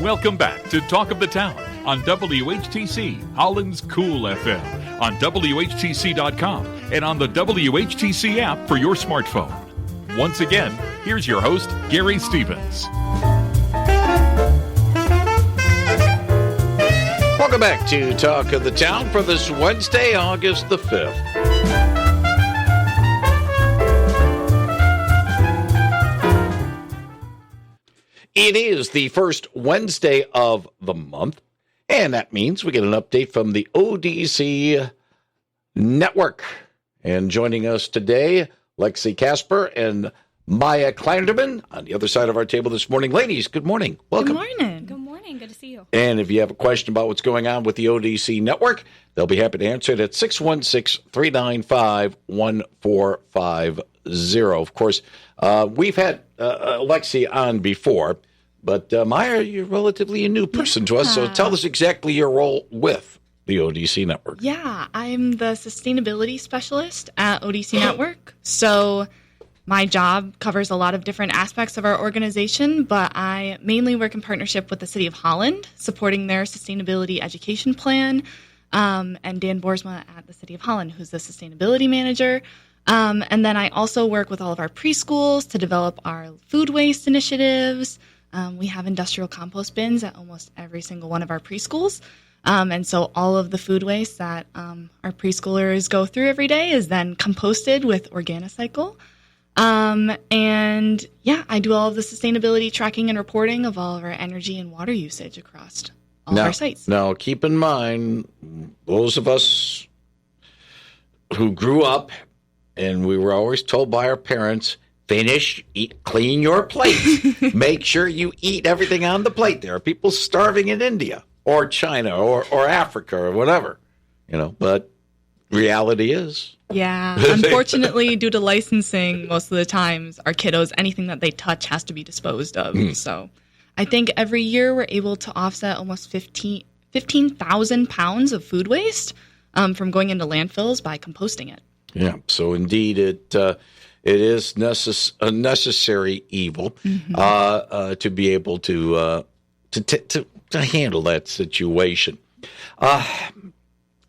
Welcome back to Talk of the Town on WHTC, Holland's Cool FM, on WHTC.com, and on the WHTC app for your smartphone. Once again, here's your host, Gary Stevens. Welcome back to Talk of the Town for this Wednesday, August the 5th. It is the first Wednesday of the month, and that means we get an update from the ODC Network. And joining us today, Lexi Casper and Maya Kleinerman on the other side of our table this morning. Ladies, good morning. Welcome. Good morning. Good morning. Good to see you. And if you have a question about what's going on with the ODC Network, they'll be happy to answer it at 616-395-1450. Of course, we've had Lexi on before, but Maya, you're relatively a new person to us, so tell us exactly your role with the ODC Network. Yeah, I'm the sustainability specialist at ODC Network. So my job covers a lot of different aspects of our organization, but I mainly work in partnership with the City of Holland, supporting their sustainability education plan, and Dan Boersma at the City of Holland, who's the sustainability manager. And then I also work with all of our preschools to develop our food waste initiatives. We have industrial compost bins at almost every single one of our preschools. And so all of the food waste that our preschoolers go through every day is then composted with Organicycle. And yeah, I do all of the sustainability tracking and reporting of all of our energy and water usage across all of our sites. Now, keep in mind, those of us who grew up and we were always told by our parents, finish, eat, clean your plate. Make sure you eat everything on the plate. There are people starving in India or China or Africa or whatever, but reality is. Yeah, unfortunately, due to licensing, most of the times our kiddos, anything that they touch has to be disposed of. So I think every year we're able to offset almost 15,000 pounds of food waste from going into landfills by composting it. Yeah, so indeed it is a necessary evil to be able to handle that situation.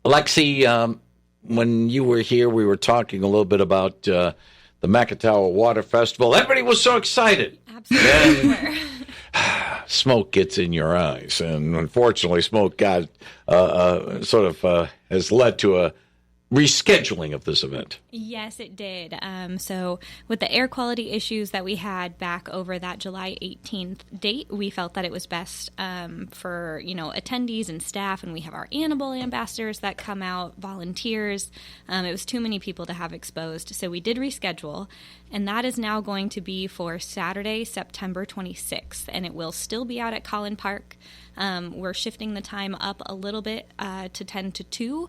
Lexi, when you were here, we were talking a little bit about the Makatawa Water Festival. Everybody was so excited. Absolutely. Smoke gets in your eyes, and unfortunately, smoke has led to a rescheduling of this event. Yes, it did. So with the air quality issues that we had back over that July 18th date, we felt that it was best for, attendees and staff, and we have our animal ambassadors that come out, volunteers. It was too many people to have exposed, so we did reschedule, and that is now going to be for Saturday, September 26th, and it will still be out at Collin Park. We're shifting the time up a little bit to 10 to 2,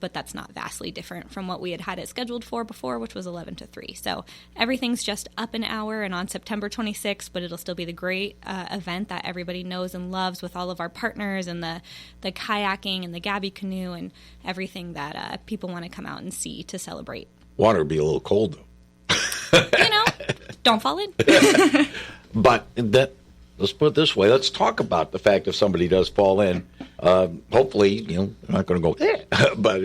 but that's not vastly different from what we had it scheduled for before, which was 11 to 3. So everything's just up an hour and on September 26th, but it'll still be the great event that everybody knows and loves with all of our partners and the kayaking and the Gabby canoe and everything that people want to come out and see to celebrate. Water would be a little cold, though. Don't fall in. But let's put it this way. Let's talk about the fact if somebody does fall in. Hopefully, they're not going to go, but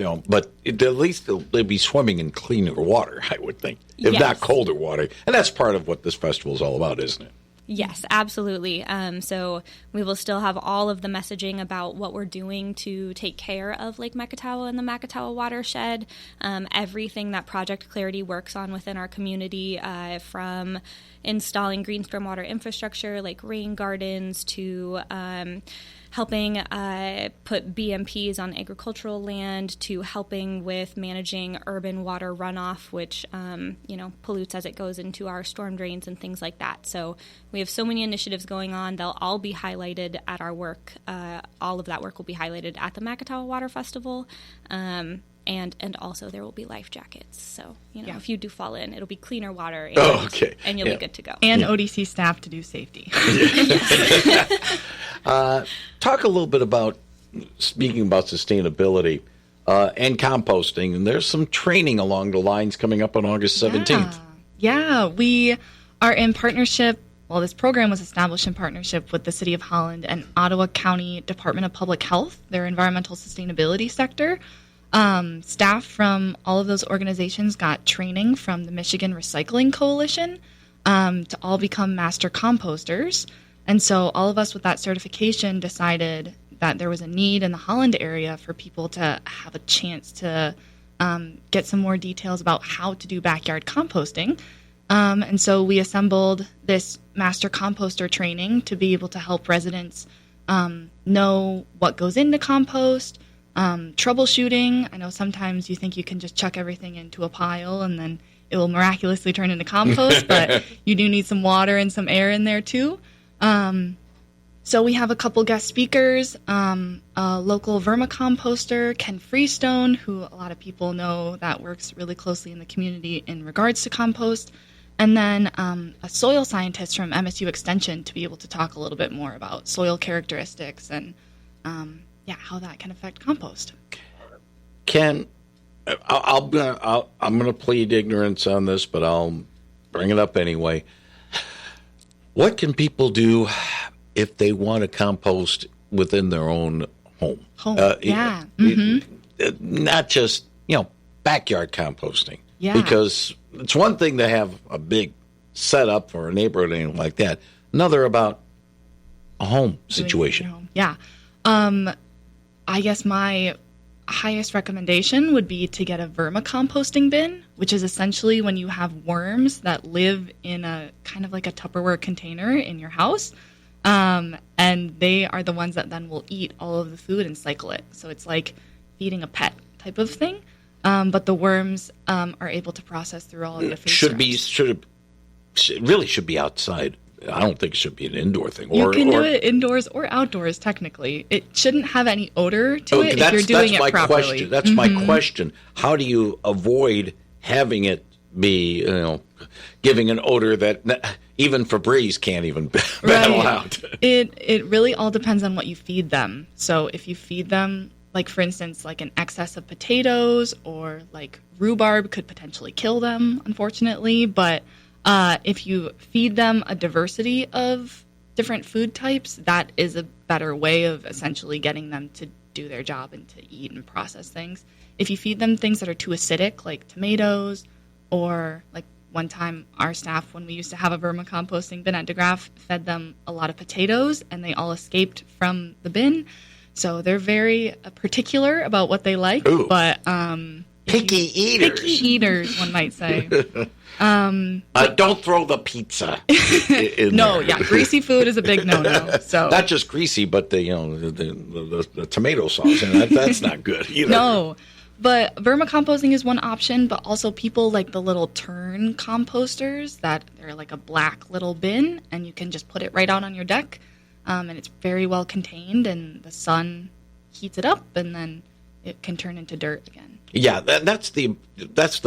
at least they'll be swimming in cleaner water, I would think, if not colder water. And that's part of what this festival is all about, isn't it? Yes, absolutely. So we will still have all of the messaging about what we're doing to take care of Lake Makatawa and the Makatawa watershed, everything that Project Clarity works on within our community, from installing green stormwater infrastructure like rain gardens to helping put BMPs on agricultural land, to helping with managing urban water runoff, which pollutes as it goes into our storm drains and things like that. So we have so many initiatives going on. They'll all be highlighted at our work. All of that work will be highlighted at the Makatawa Water Festival. And also there will be life jackets. So, if you do fall in, it'll be cleaner water and you'll be good to go. And ODC staff to do safety. Talk a little bit about, speaking about sustainability and composting, and there's some training along the lines coming up on August 17th. Yeah, we are in partnership Well, this program was established in partnership with the City of Holland and Ottawa County Department of Public Health, their environmental sustainability sector. Staff from all of those organizations got training from the Michigan Recycling Coalition to all become master composters. And so all of us with that certification decided that there was a need in the Holland area for people to have a chance to get some more details about how to do backyard composting. And so we assembled this master composter training to be able to help residents know what goes into compost, troubleshooting. I know sometimes you think you can just chuck everything into a pile and then it will miraculously turn into compost, but you do need some water and some air in there too. So we have a couple guest speakers, a local vermicomposter, Ken Freestone, who a lot of people know that works really closely in the community in regards to compost, and then a soil scientist from MSU Extension to be able to talk a little bit more about soil characteristics and how that can affect compost. Ken, I'm gonna plead ignorance on this, but I'll bring it up anyway. What can people do if they want to compost within their own home? Not just, backyard composting. Yeah. Because it's one thing to have a big setup for a neighborhood or anything like that. Another about a home situation. Yeah. I guess my highest recommendation would be to get a vermicomposting bin, which is essentially when you have worms that live in a kind of like a Tupperware container in your house. And they are the ones that then will eat all of the food and cycle it. So it's like feeding a pet type of thing. But the worms are able to process through all of the food. It really should be outside. I don't think it should be an indoor thing. You can do it indoors or outdoors, technically. It shouldn't have any odor to it if you're doing it properly. That's my question. How do you avoid having it be, giving an odor that even Febreze can't even battle out? It really all depends on what you feed them. So if you feed them, like for instance, like an excess of potatoes or like rhubarb could potentially kill them, unfortunately. But if you feed them a diversity of different food types, that is a better way of essentially getting them to do their job and to eat and process things. If you feed them things that are too acidic, like tomatoes, or like one time our staff, when we used to have a vermicomposting bin at DeGraff, fed them a lot of potatoes and they all escaped from the bin. So they're very particular about what they like. Ooh. But Picky eaters, one might say. Don't throw the pizza in there. Greasy food is a big no-no. So not just greasy, but the tomato sauce, and that's not good either. No, but vermicomposting is one option, but also people like the little turn composters that they're like a black little bin, and you can just put it right out on your deck, and it's very well contained, and the sun heats it up, and then it can turn into dirt again. Yeah, that's the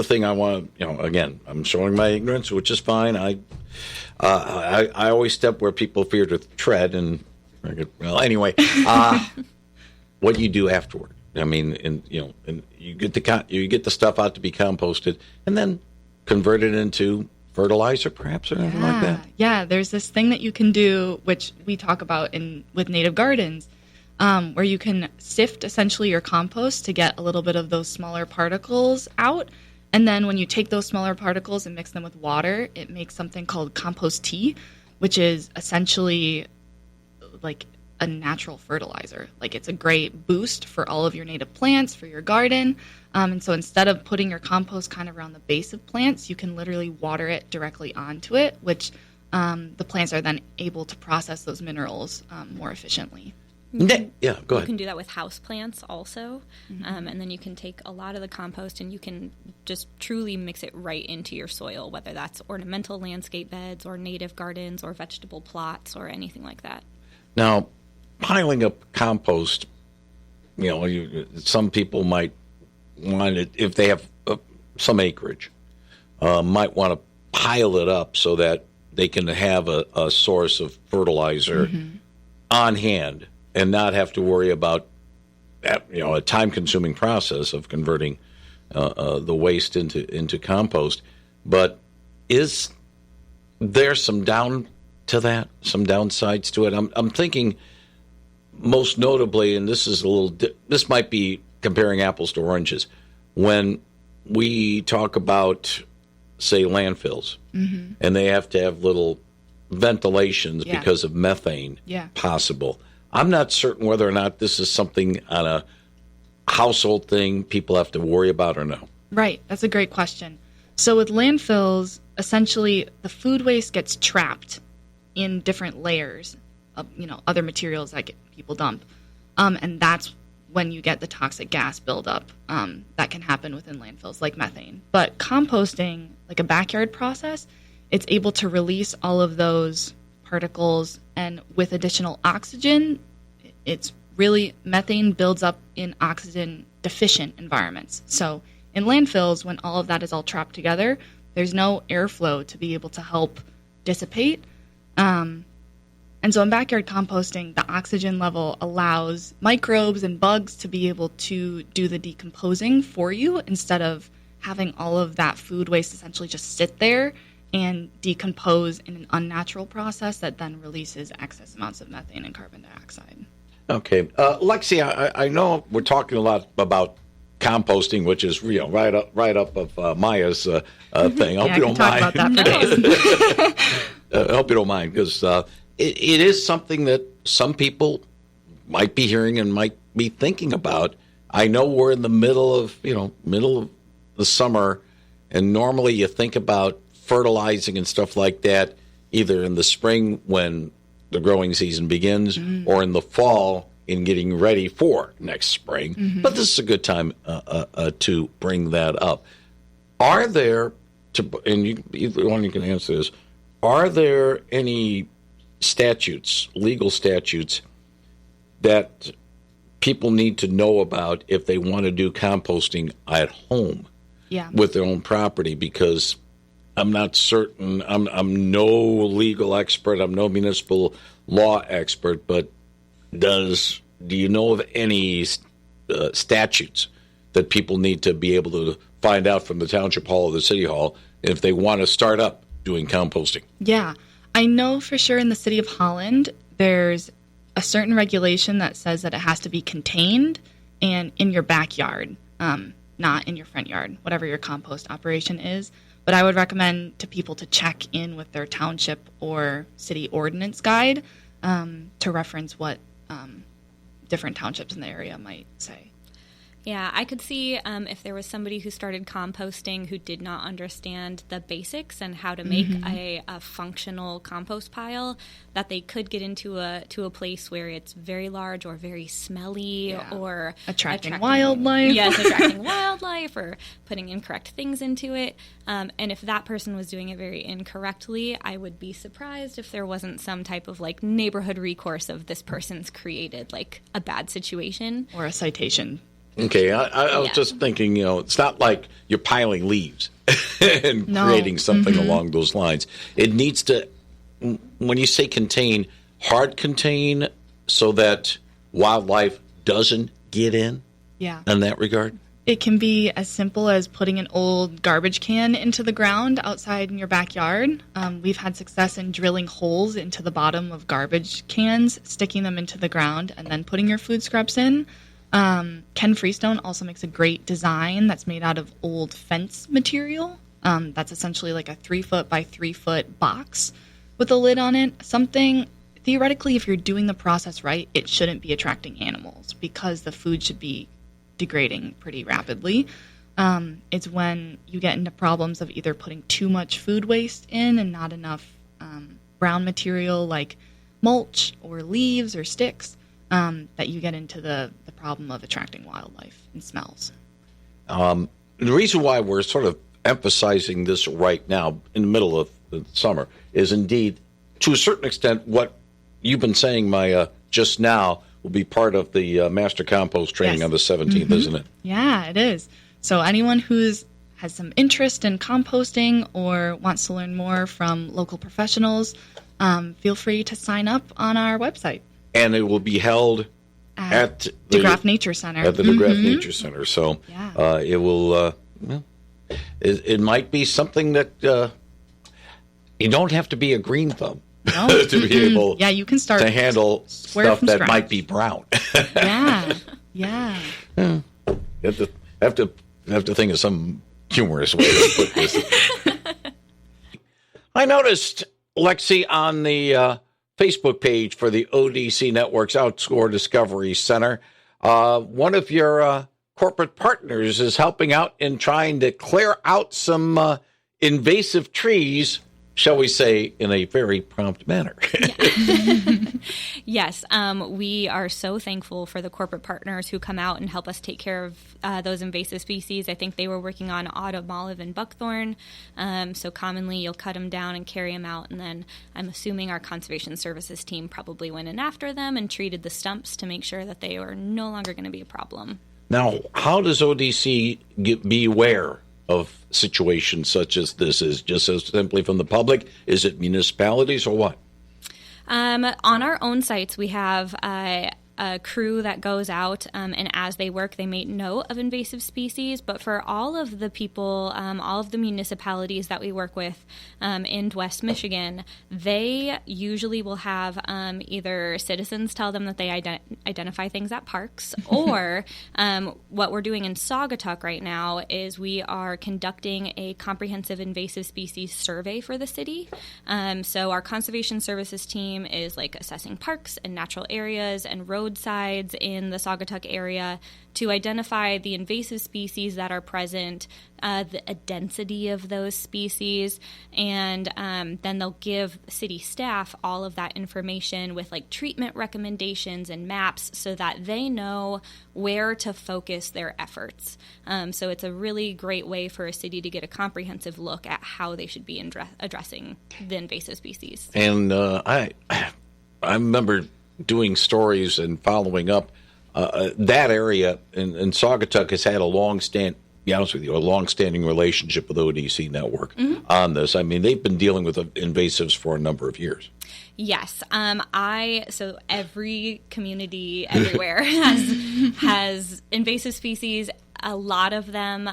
thing I want. Again, I'm showing my ignorance, which is fine. I always step where people fear to tread, and anyway, what you do afterward. I mean, and you get the stuff out to be composted, and then convert it into fertilizer, perhaps, or anything like that. Yeah, there's this thing that you can do, which we talk about with native gardens. Where you can sift essentially your compost to get a little bit of those smaller particles out. And then when you take those smaller particles and mix them with water, it makes something called compost tea, which is essentially like a natural fertilizer. Like it's a great boost for all of your native plants, for your garden. And so instead of putting your compost kind of around the base of plants, you can literally water it directly onto it, which the plants are then able to process those minerals more efficiently. Yeah, go ahead. You can do that with house plants also, and then you can take a lot of the compost and you can just truly mix it right into your soil, whether that's ornamental landscape beds or native gardens or vegetable plots or anything like that. Now, piling up compost, some people might want it, if they have some acreage, might want to pile it up so that they can have a source of fertilizer on hand. And not have to worry about, a time-consuming process of converting the waste into compost. But is there some to that, some downsides to it. I'm thinking most notably, and this is this might be comparing apples to oranges, when we talk about, say, landfills, and they have to have little ventilations because of methane possible. I'm not certain whether or not this is something on a household thing people have to worry about or no. Right. That's a great question. So with landfills, essentially the food waste gets trapped in different layers of, other materials that people dump. And that's when you get the toxic gas buildup that can happen within landfills, like methane. But composting, like a backyard process, it's able to release all of those particles, and with additional oxygen, it's really, methane builds up in oxygen deficient environments. So in landfills, when all of that is all trapped together, there's no airflow to be able to help dissipate. And so in backyard composting, the oxygen level allows microbes and bugs to be able to do the decomposing for you, instead of having all of that food waste essentially just sit there and decompose in an unnatural process that then releases excess amounts of methane and carbon dioxide. Okay. Lexi, I know we're talking a lot about composting, which is right up of Maya's thing. I hope you don't mind. Talk about that for days. I hope you don't mind, because it is something that some people might be hearing and might be thinking about. I know we're in the middle of the summer, and normally you think about fertilizing and stuff like that either in the spring when the growing season begins, or in the fall in getting ready for next spring. But this is a good time to bring that up. Are there, and either one you can answer this, are there any legal statutes that people need to know about if they want to do composting at home with their own property? Because I'm not certain. I'm no legal expert. I'm no municipal law expert. But do you know of any statutes that people need to be able to find out from the township hall or the city hall if they want to start up doing composting? Yeah, I know for sure in the city of Holland, there's a certain regulation that says that it has to be contained and in your backyard, not in your front yard, whatever your compost operation is. But I would recommend to people to check in with their township or city ordinance guide to reference what different townships in the area might say. Yeah, I could see if there was somebody who started composting who did not understand the basics and how to make a functional compost pile, that they could get into a place where it's very large or very smelly or attracting wildlife. Yes, attracting wildlife or putting incorrect things into it. And if that person was doing it very incorrectly, I would be surprised if there wasn't some type of neighborhood recourse of this person's created a bad situation. Or a citation. Okay, I was just thinking, it's not like you're piling leaves and creating something along those lines. It needs to, when you say contain, hard contain so that wildlife doesn't get in in that regard? It can be as simple as putting an old garbage can into the ground outside in your backyard. We've had success in drilling holes into the bottom of garbage cans, sticking them into the ground, and then putting your food scraps in. Ken Freestone also makes a great design that's made out of old fence material. That's essentially like a 3-foot by 3-foot box with a lid on it. Something, theoretically, if you're doing the process right, it shouldn't be attracting animals because the food should be degrading pretty rapidly. It's when you get into problems of either putting too much food waste in and not enough brown material like mulch or leaves or sticks. That you get into the problem of attracting wildlife and smells. The reason why we're sort of emphasizing this right now in the middle of the summer is indeed, to a certain extent, what you've been saying, Maya, just now will be part of the Master Compost training on the 17th, isn't it? Yeah, it is. So anyone has some interest in composting or wants to learn more from local professionals, feel free to sign up on our website. And it will be held at the DeGraff Nature Center. At the DeGraff Nature Center. So it will, it might be something that you don't have to be a green thumb No. to be able Yeah, you can start to handle square stuff from that scratch. might be brown. Yeah. You have to think of some humorous way to put this. I noticed, Lexi, on the Facebook page for the ODC Network's Outscore Discovery Center, one of your corporate partners is helping out in trying to clear out some invasive trees, shall we say, in a very prompt manner. Yes, we are so thankful for the corporate partners who come out and help us take care of those invasive species. I think they were working on autumn olive and buckthorn. So commonly you'll cut them down and carry them out, and then I'm assuming our conservation services team probably went in after them and treated the stumps to make sure that they are no longer going to be a problem. Now, how does ODC be aware of situations such as this? Is just as simply from the public? Is it municipalities or what? On our own sites, we have a crew that goes out, and as they work, they make note of invasive species. But for all of the people, all of the municipalities that we work with in West Michigan, they usually will have either citizens tell them that they identify things at parks, or what we're doing in Saugatuck right now is we are conducting a comprehensive invasive species survey for the city. So our conservation services team is like assessing parks and natural areas and roadsides in the Saugatuck area to identify the invasive species that are present, the density of those species, and then they'll give city staff all of that information with like treatment recommendations and maps so that they know where to focus their efforts. So it's a really great way for a city to get a comprehensive look at how they should be addressing the invasive species. And I remember doing stories and following up. That area in Saugatuck has had a long-standing relationship with ODC Network on this. I mean, they've been dealing with invasives for a number of years. Yes. So every community everywhere has invasive species. A lot of them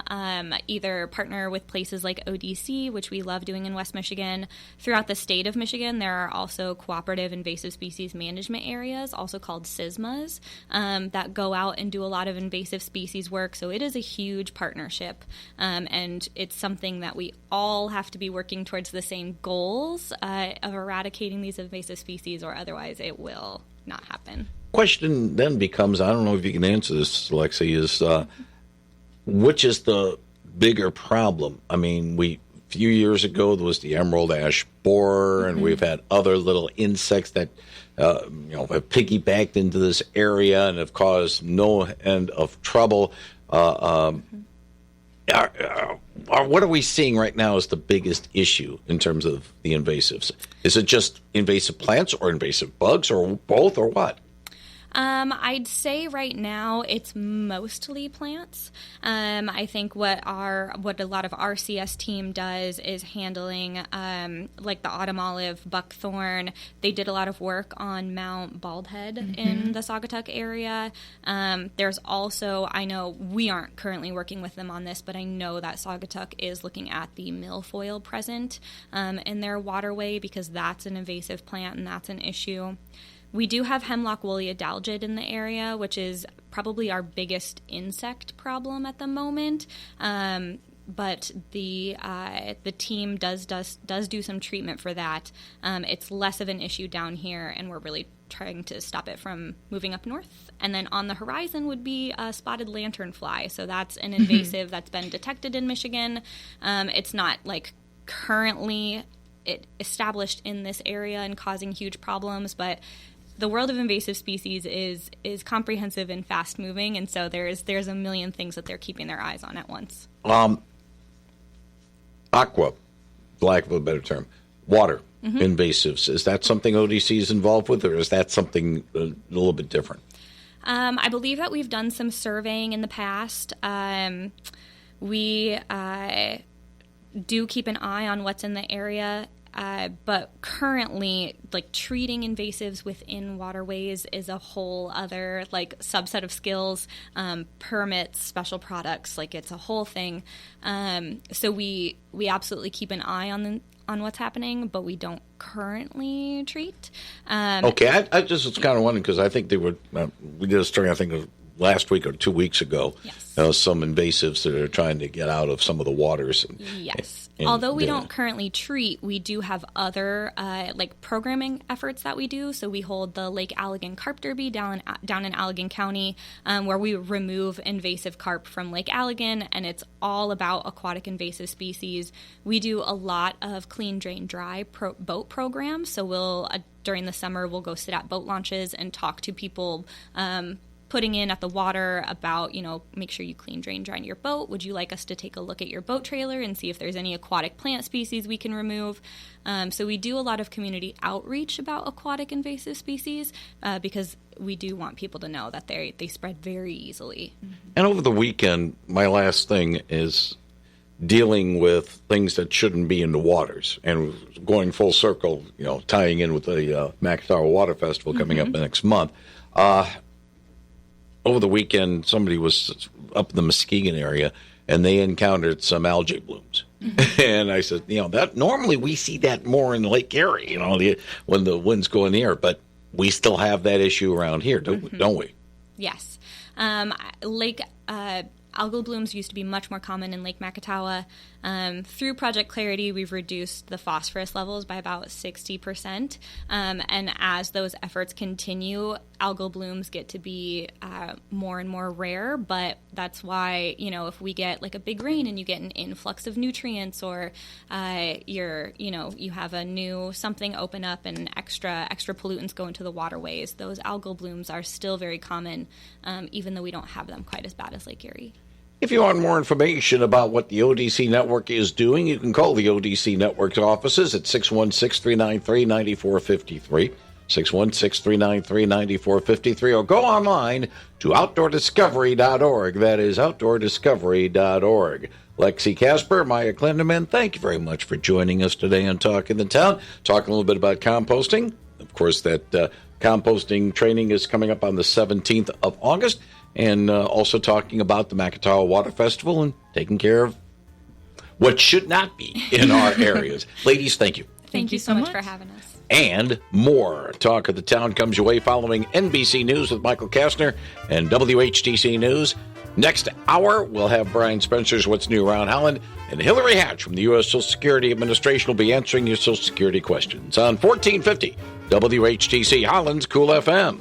either partner with places like ODC, which we love doing in West Michigan. Throughout the state of Michigan, there are also cooperative invasive species management areas, also called SISMAs, that go out and do a lot of invasive species work. So it is a huge partnership, and it's something that we all have to be working towards the same goals of eradicating these invasive species, or otherwise it will not happen. Question then becomes, I don't know if you can answer this, Lexi, is which is the bigger problem? I mean, a few years ago there was the emerald ash borer, and we've had other little insects that have piggybacked into this area and have caused no end of trouble. What are we seeing right now as the biggest issue in terms of the invasives? Is it just invasive plants or invasive bugs or both or what? I'd say right now it's mostly plants. I think what a lot of our CS team does is handling like the autumn olive, buckthorn. They did a lot of work on Mount Baldhead in the Saugatuck area. There's also, I know we aren't currently working with them on this, but I know that Saugatuck is looking at the milfoil present in their waterway, because that's an invasive plant and that's an issue. We do have hemlock woolly adelgid in the area, which is probably our biggest insect problem at the moment. But the team does do some treatment for that. It's less of an issue down here, and we're really trying to stop it from moving up north. And then on the horizon would be a spotted lanternfly. So that's an invasive that's been detected in Michigan. It's not like currently established in this area and causing huge problems, but the world of invasive species is comprehensive and fast moving, and so there's a million things that they're keeping their eyes on at once. Aqua, for lack of a better term, water invasives. Is that something ODC is involved with, or is that something a little bit different? I believe that we've done some surveying in the past. We do keep an eye on what's in the area. But currently, like, treating invasives within waterways is a whole other, like, subset of skills, permits, special products, like, it's a whole thing. So we absolutely keep an eye on what's happening, but we don't currently treat. Okay, I just was kind of wondering because I think they were. We did a story, I think, last week or 2 weeks ago. Yes. Some invasives that are trying to get out of some of the waters. Yes. Although we don't currently treat, we do have other like programming efforts that we do. So we hold the Lake Allegan Carp Derby down in Allegan County, where we remove invasive carp from Lake Allegan, and it's all about aquatic invasive species. We do a lot of clean, drain, dry boat programs. So we'll during the summer we'll go sit at boat launches and talk to people. Putting in at the water about, make sure you clean, drain, dry your boat. Would you like us to take a look at your boat trailer and see if there's any aquatic plant species we can remove? So we do a lot of community outreach about aquatic invasive species because we do want people to know that they spread very easily. And over the weekend, my last thing is dealing with things that shouldn't be in the waters and going full circle, tying in with the Macatawa Water Festival coming up next month. Over the weekend, somebody was up in the Muskegon area, and they encountered some algae blooms. And I said, that normally we see that more in Lake Erie, when the winds go in the air, but we still have that issue around here, don't we? Yes. Lake algal blooms used to be much more common in Lake Macatawa. Through Project Clarity, we've reduced the phosphorus levels by about 60%. And as those efforts continue, algal blooms get to be more and more rare. But that's why, if we get like a big rain and you get an influx of nutrients, or you have a new something open up and extra pollutants go into the waterways, those algal blooms are still very common, even though we don't have them quite as bad as Lake Erie. If you want more information about what the ODC Network is doing, you can call the ODC Network's offices at 616-393-9453, 616-393-9453, or go online to outdoordiscovery.org. That is outdoordiscovery.org. Lexi Casper, Maya Klindeman, thank you very much for joining us today on Talking the Town. Talking a little bit about composting. Of course, that composting training is coming up on the 17th of August. And also talking about the Macatawa Water Festival and taking care of what should not be in our areas. Ladies, thank you. Thank you so much for having us. And more Talk of the Town comes your way following NBC News with Michael Kastner and WHTC News. Next hour, we'll have Brian Spencer's What's New Around Holland, and Hillary Hatch from the U.S. Social Security Administration will be answering your Social Security questions on 1450 WHTC Holland's Cool FM.